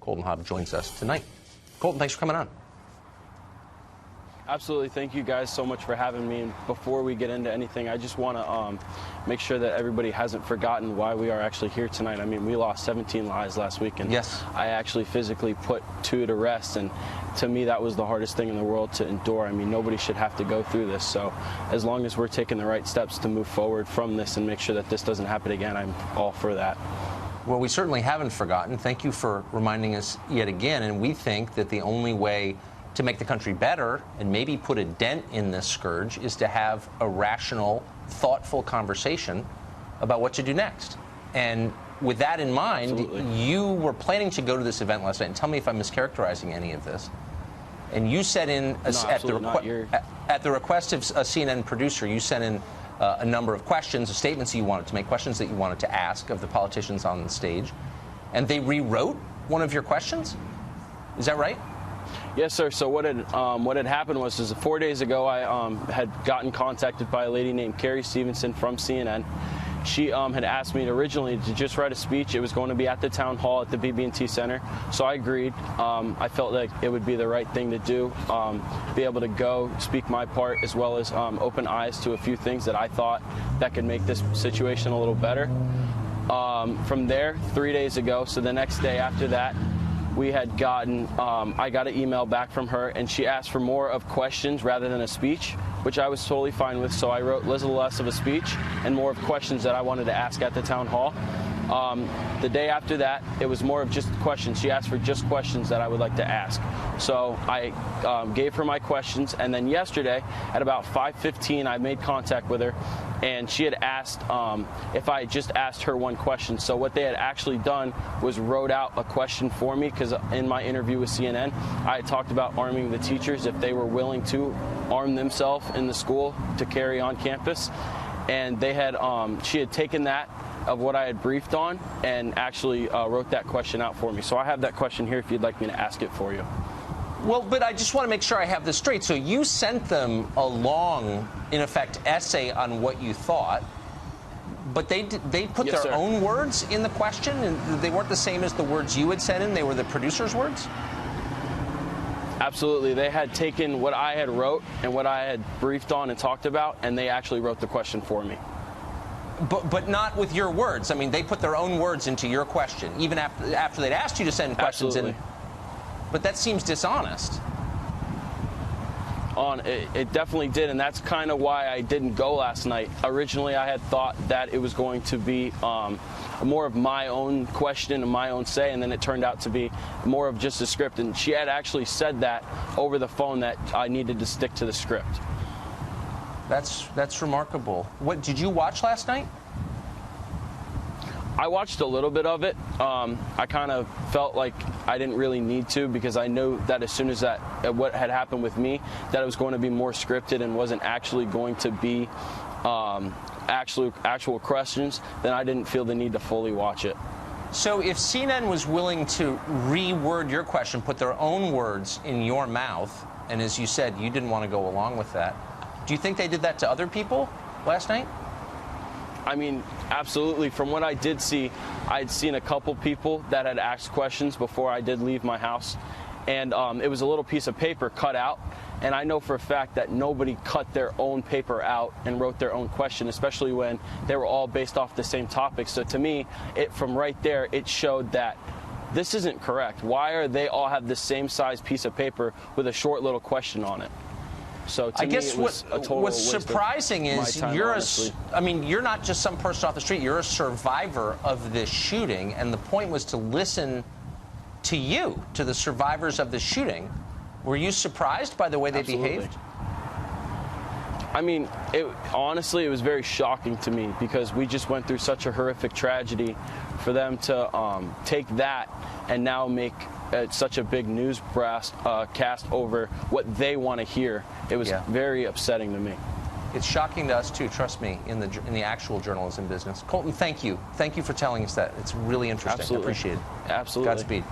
Colton Hobb joins us tonight. Colton, thanks for coming on. Absolutely. Thank you guys so much for having me. And before we get into anything, I just want to make sure that everybody hasn't forgotten why we are actually here tonight. I mean, we lost 17 lives last week, and yes, I actually physically put 2 to rest. And to me, that was the hardest thing in the world to endure. I mean, nobody should have to go through this. So as long as we're taking the right steps to move forward from this and make sure that this doesn't happen again, I'm all for that. Well, we certainly haven't forgotten. Thank you for reminding us yet again. And we think that the only way to make the country better and maybe put a dent in this scourge is to have a rational, thoughtful conversation about what to do next. And with that in mind, Absolutely. You were planning to go to this event last night. And tell me if I'm mischaracterizing any of this. And you sent in, at the request of a CNN producer, you sent in a number of questions, statements you wanted to make, questions that you wanted to ask of the politicians on the stage. And they rewrote one of your questions? Is that right? Yes, sir. So what had happened was 4 days ago, I had gotten contacted by a lady named Carrie Stevenson from CNN. She had asked me originally to just write a speech. It was going to be at the town hall at the BB&T Center. So I agreed. I felt like it would be the right thing to do, be able to go speak my part, as well as open eyes to a few things that I thought that could make this situation a little better. From there, 3 days ago, so the next day after that, we had gotten, I got an email back from her, and she asked for more of questions rather than a speech, which I was totally fine with. So I wrote a little less of a speech and more of questions that I wanted to ask at the town hall. The day after that, it was more of just questions. She asked for just questions that I would like to ask. So I gave her my questions, and then yesterday at about 5:15, I made contact with her, and she had asked if I just asked her one question. So what they had actually done was wrote out a question for me, because in my interview with CNN, I had talked about arming the teachers if they were willing to arm themselves in the school to carry on campus. And they had, she had taken that of what I had briefed on and actually wrote that question out for me. So I have that question here if you'd like me to ask it for you. Well, but I just want to make sure I have this straight. So you sent them a long, in effect, essay on what you thought, but they put Yes, their sir. own words in the question, and they weren't the same as the words you had sent in? They were the producer's words? Absolutely. They had taken what I had wrote and what I had briefed on and talked about, and they actually wrote the question for me. But not with your words. I mean, they put their own words into your question, even after they'd asked you to send questions in. But that seems dishonest. It definitely did, and that's kind of why I didn't go last night. Originally, I had thought that it was going to be more of my own question and my own say, and then it turned out to be more of just a script. And she had actually said that over the phone, that I needed to stick to the script. That's remarkable. What did you watch last night? I watched a little bit of it. I kind of felt like I didn't really need to, because I knew that as soon as what had happened with me, that it was going to be more scripted and wasn't actually going to be actual questions. Then I didn't feel the need to fully watch it. So if CNN was willing to reword your question, put their own words in your mouth, and as you said, you didn't want to go along with that, do you think they did that to other people last night? I mean, absolutely. From what I did see, I'd seen a couple people that had asked questions before I did leave my house. And it was a little piece of paper cut out. And I know for a fact that nobody cut their own paper out and wrote their own question, especially when they were all based off the same topic. So to me, from right there, it showed that this isn't correct. Why are they all have the same size piece of paper with a short little question on it? So to I guess me, it was a total what's waste of surprising is my time, you're not just some person off the street. You're a survivor of this shooting, and the point was to listen to you, to the survivors of the shooting. Were you surprised by the way they Absolutely. behaved? I mean, honestly, it was very shocking to me, because we just went through such a horrific tragedy. For them to take that and now make such a big news cast over what they want to hear, it was very upsetting to me. It's shocking to us too, trust me, in the actual journalism business. Colton, thank you. Thank you for telling us that. It's really interesting. Absolutely. I appreciate it. Absolutely. Godspeed.